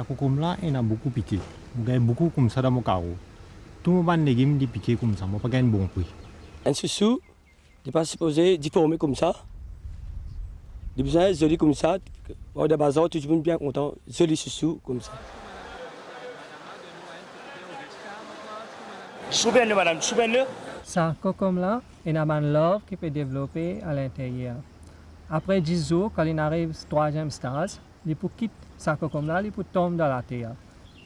cocomme là, il a beaucoup piqué. Il y a beaucoup comme ça dans mon carreau. Tout le monde légumes dit piqué comme ça, moi pas gagner bon prix. Un sous-sous, il n'est pas supposé déformer comme ça. Il est besoin joli comme ça. Au de bazar, tu es bien content. Joli sous-sous comme ça. Souveraine, madame, souveraine. Ça, comme là, il y a une love qui peut développer à l'intérieur. Après 10 jours, quand il arrive au troisième stade, il peut quitter ça comme là, il peut tomber dans la terre.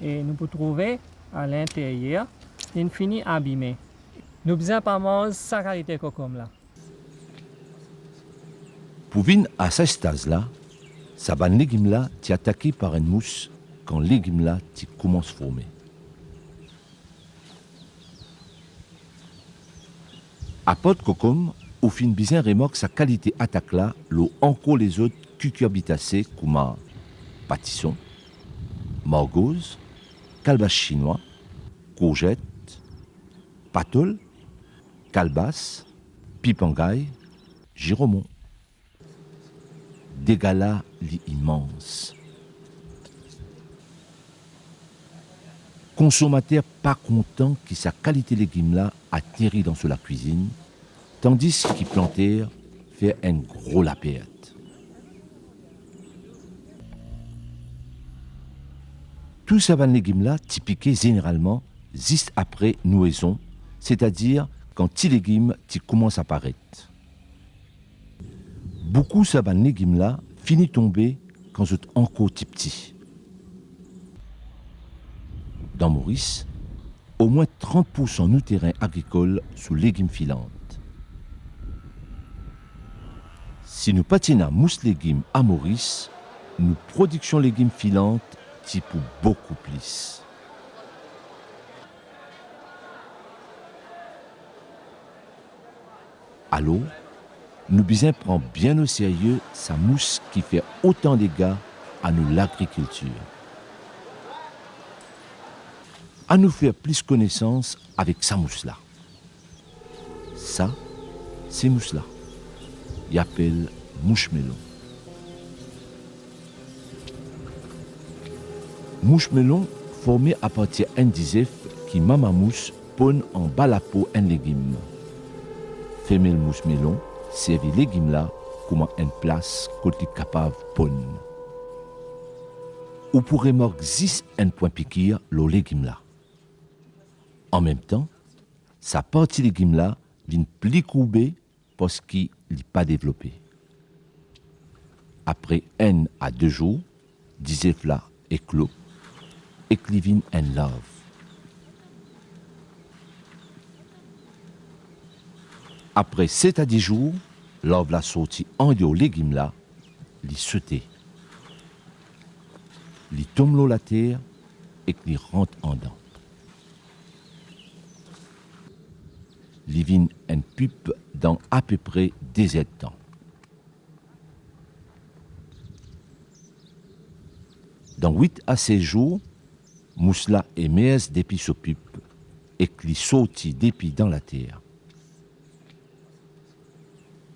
Et nous pouvons trouver à l'intérieur, il finit abîmé. Nous besoin pas manger sa qualité comme là. Pour venir à ce stade-là, ça va légume là est attaqué par une mousse quand légume là commence à former. À pot de cocom, au fin bien remarque sa qualité attaque là, l'eau encore les autres cucurbitacées comme pâtisson, margose, calebasse chinois, courgette, patol, calebasse, pipangaille, giromon. Dégâts là, immense. Consommateur pas content que sa qualité légumes là atterrit dans la cuisine, tandis qu'il planter fait un gros la perte. Tout ça van légumes là typiqué généralement juste après nouaison, c'est-à-dire quand les légumes commencent à apparaître. Beaucoup ça van légumes là finit tomber quand c'est encore petit. Dans Maurice, au moins 30% du terrain agricole sous légumes filantes. Si nous patinons mousse légumes à Maurice, nous production légumes filantes type beaucoup plus. Alors, nous besoin prendre bien au sérieux sa mousse qui fait autant de dégâts à nous l'agriculture. À nous faire plus connaissance avec sa mousse-là. Ça, c'est mousse-là. Il appelle mouche-melon. Mouche-melon formé à partir d'un disef qui mama mousse pone en bas la peau un légume. Femelle mouche-melon servi légume là comme une place côté capable pone. Ou pourrait marquer 10 un point piquir le légume là. En même temps, sa partie légume là vient plus courbée parce qu'il n'est pas développé. Après 1 à 2 jours, disef là éclos, éclivine un lave. Après 7 à 10 jours, l'ave la sorti en dehors légume là, li sauté. Li tombe l'eau la terre et li rentre en dedans. Li vin un pupe dans à peu près 2 temps. Dans 8 à 16 jours, mousla et mees d'épices au pupe et li sorti d'épices dans la terre.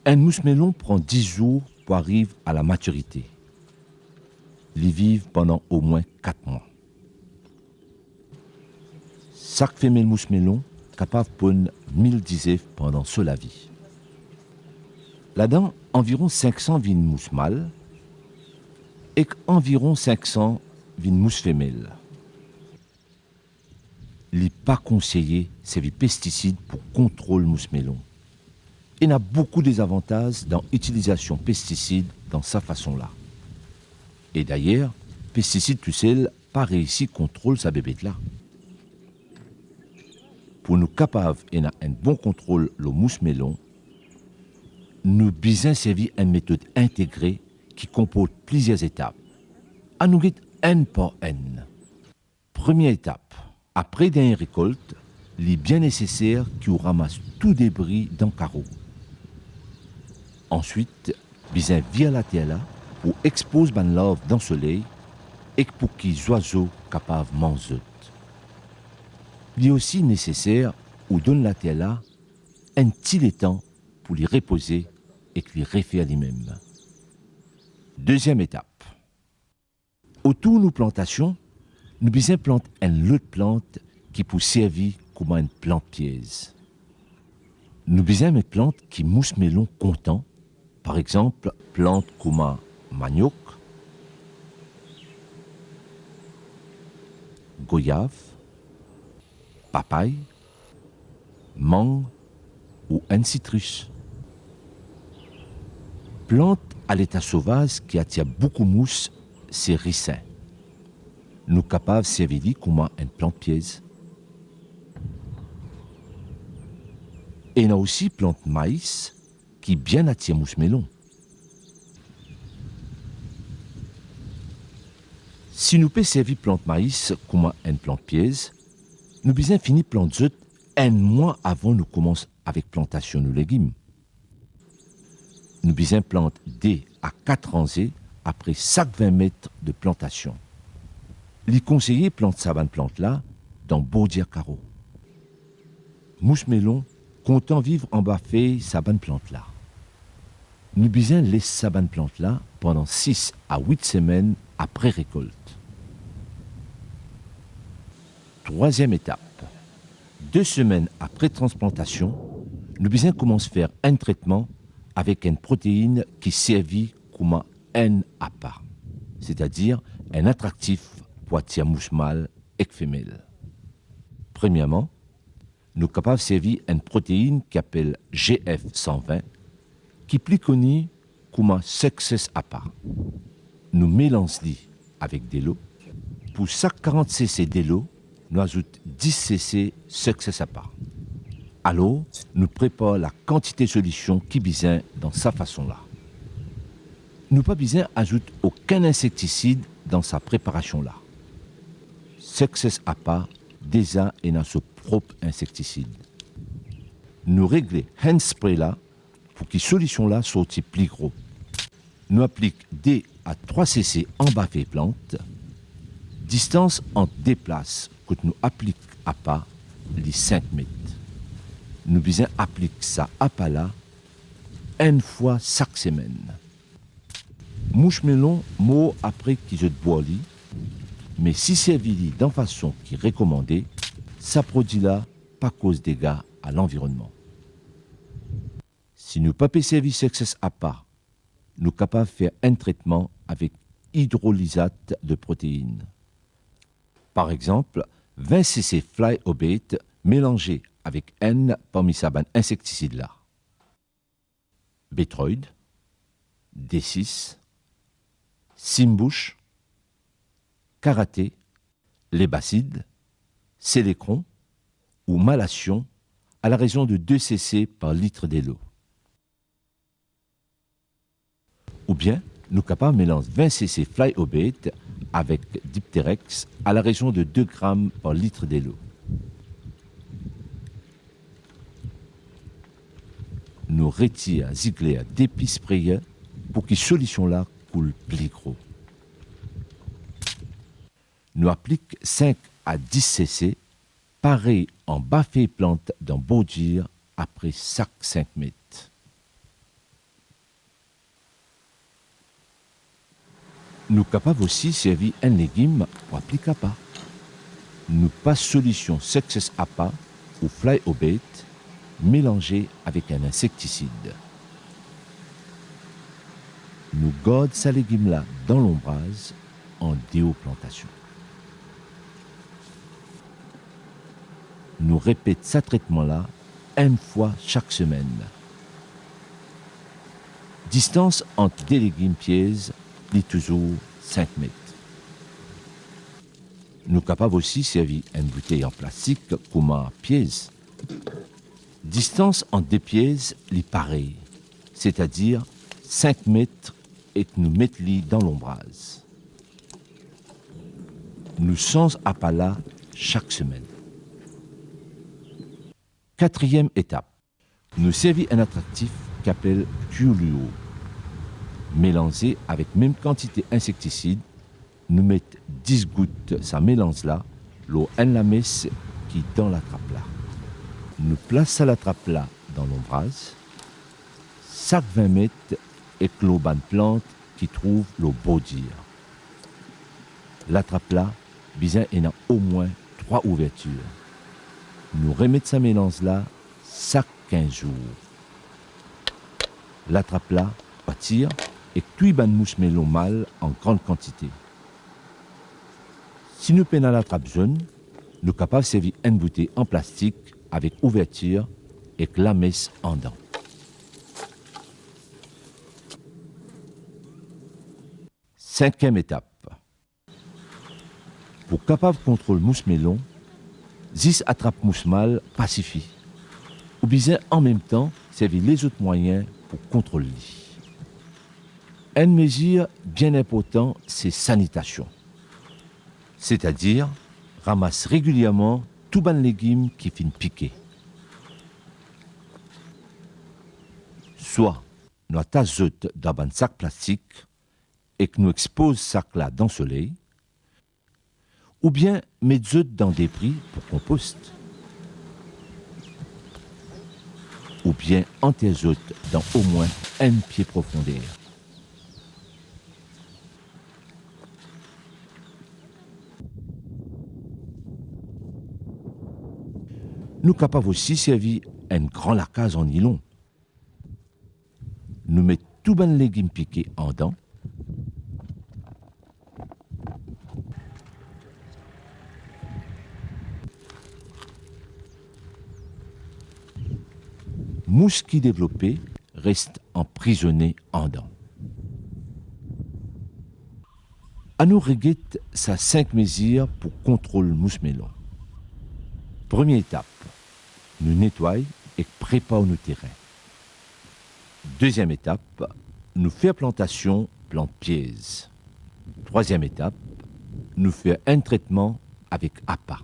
Un mousse-melon prend 10 jours pour arriver à la maturité. Ils vivent pendant au moins 4 mois. Chaque femelle mousse-melon capable de pondre 1000 disef pendant la vie. Là-dedans, environ 500 vins mousse mâle et environ 500 vins mousse femelle. Il n'est pas conseillé ces pesticides pour contrôler mousse-melon. Il y a beaucoup de désavantages dans l'utilisation pesticides dans sa façon-là. Et d'ailleurs, pesticides tout seul pas réussi contrôle sa bébête-là. Pour nous capables et un bon contrôle le mousse-melon, nous besoin servir une méthode intégrée qui comporte plusieurs étapes. À nous guide un par un. Première étape, après une récolte, il est bien nécessaire qu'on ramasse tout débris dans le carreau. Ensuite, besoin via la terre là pour exposer ban lave dans le soleil et pour qu'ils oiseaux capables de manger. Il est aussi nécessaire ou donne la terre là un petit temps pour les reposer et les refaire lui-même. Deuxième étape. Autour de nos plantations, nous besoin planter une autre plante qui peut servir comme une plante piège. Nous besoin mettre plante qui mousse melon content, par exemple plante comme un manioc, goyave, papaye, mangue ou un citrus. Plante à l'état sauvage qui attire beaucoup mousse, c'est ricin. Nous capables de servir comme une plante piège. Et il y a aussi plante maïs qui bien attire mousse melon. Si nous pouvons servir plante maïs comme une plante piège, nous besoin finir plante zot un mois avant nous commencer avec plantation de légumes. Nous besoin plante 2 à 4 rangées après chaque 20 mètres de plantation. Les conseillers plantent sa bonne plante là dans Baudier carreau. Mousse melon content vivre en bas feuille sa bonne plante là. Nous besoin laisser sa bonne plante là pendant 6 à 8 semaines après récolte. Troisième étape. 2 semaines après transplantation, nous besoin commencer à faire un traitement avec une protéine qui servit comme un NAPA, c'est-à-dire un attractif pour attirer mouche mâle et femelle. Premièrement, nous sommes capables de servir une protéine qui s'appelle GF120, qui est plus connue comme un Success APA. Nous mélangeons avec de l'eau. Pour chaque 40 cc de l'eau, nous ajoutons 10 cc Success APA. Alors, nous préparons la quantité de solution qui besoin dans sa façon-là. Nous pas besoin d'ajouter aucun insecticide dans sa préparation-là. Success APA déjà est dans son propre insecticide. Nous réglons hand spray là pour que la solution-là soit plus gros. Nous appliquons 2 à 3 cc en bas des plantes. Distance entre deux places que nous appliquons APA les 5 mètres. Nous besoin appliquer ça APA là une fois chaque semaine. Mouche melon, mot après qui je bois li, mais si c'est servi dans façon qui est recommandée, ça produit là pas cause dégâts à l'environnement. Si nous pas servir Success APA, nous sommes capables de faire un traitement avec hydrolysate de protéines. Par exemple, 20 cc fly obate mélangé avec N parmi sa banne insecticide là. Bétroïde, D6, Simbush, Karaté, Lébacide, Sélécron ou Malation à la raison de 2 cc par litre d'eau. Ou bien, nous sommes capables de mélanger 20 cc fly obate avec Dipterex à la raison de 2 grammes par litre d'eau. Nous retirons zigler d'épi sprayer pour que la solution-là coule plus gros. Nous appliquons 5 à 10 cc, pareil en bas fait plante dans Baudier après chaque 5 mètres. Nous sommes capables aussi de servir un légume pour appliquer APA. Nous pas solution Success APA ou Fly Obate mélangée avec un insecticide. Nous gardons ce légume-là dans l'ombrage en déoplantation. Nous répétons ce traitement-là une fois chaque semaine. Distance entre des légumes pièges est toujours 5 mètres. Nous sommes capables aussi de servir une bouteille en plastique comme un piège. Distance entre deux pièges est pareille, c'est-à-dire 5 mètres et que nous mettons dans l'ombrage. Nous changeons APA là chaque semaine. 4e étape. Nous servons un attractif qu'appelle Tuluo. Mélangé avec même quantité insecticide, nous mettons 10 gouttes ça mélange là, l'eau en la messe qui dans la trappe là. Nous plaçons la trappe là dans l'ombrage, chaque 20 mètres et que l'eau bonne plante qui trouve l'eau Baudier. La trappe là besoin en a au moins 3 ouvertures. Nous remettons sa mélange là chaque 15 jours. L'attrape là, partir et cuire ban mousse melon mâle en grande quantité. Si nous peinons l'attrape jaune, nous sommes capables de servir une bouteille en plastique avec ouverture et la messe en dedans. Cinquième étape. Pour capable de contrôler mousse melon, 10 attrape mousse mâle pacifie. Ou bien en même temps servir les autres moyens pour contrôler. Une mesure bien importante, c'est sanitation. C'est-à-dire ramasse régulièrement tout ban légumes qui finissent piquer. Soit nous attachons dans un sac plastique et que nous exposons ce sac là dans le soleil, ou bien mettons dans des débris pour compost, ou bien enterrez dans au moins 1 pied profondeur. Nous capables aussi servir un grand lacage en nylon. Nous mettons tout ban légumes piqués en dedans. Mousse qui développée reste emprisonnée en dedans. À nous reguette ça 5 mesures pour contrôler mousse melon. Première étape, nous nettoyons et préparons nos terrains. Deuxième étape, nous faisons plantation plante piège. Troisième étape, nous faisons un traitement avec APA.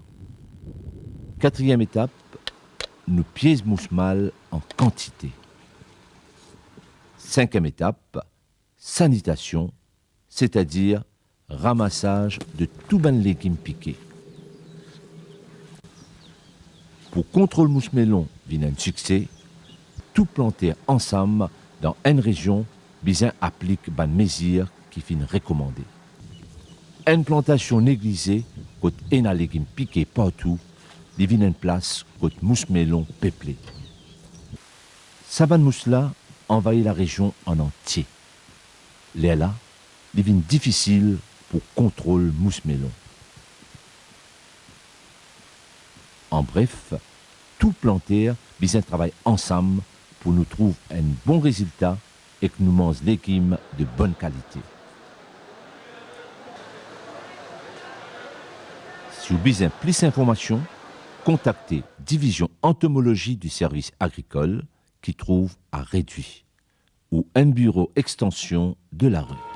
Quatrième étape, nous piège mousse mâle en quantité. Cinquième étape, sanitation, c'est-à-dire ramassage de tout ban légumes piqués. Pour contrôler mousse melon vient un succès, tout planter ensemble dans une région, bien applique ban mesure qui finit recommandé. Une plantation négligée, côté un légumes piqués partout, devient une place côté mousse melon peuplée. Sa ban mousse là envahit la région en entier. Les là devient difficile pour contrôler mousse melon. En bref, tout planter, bien travaille ensemble pour nous trouver un bon résultat et que nous mangeons légumes de bonne qualité. Si vous avez plus d'informations, contactez Division Entomologie du service agricole qui trouve à Réduit ou un bureau extension de la rue.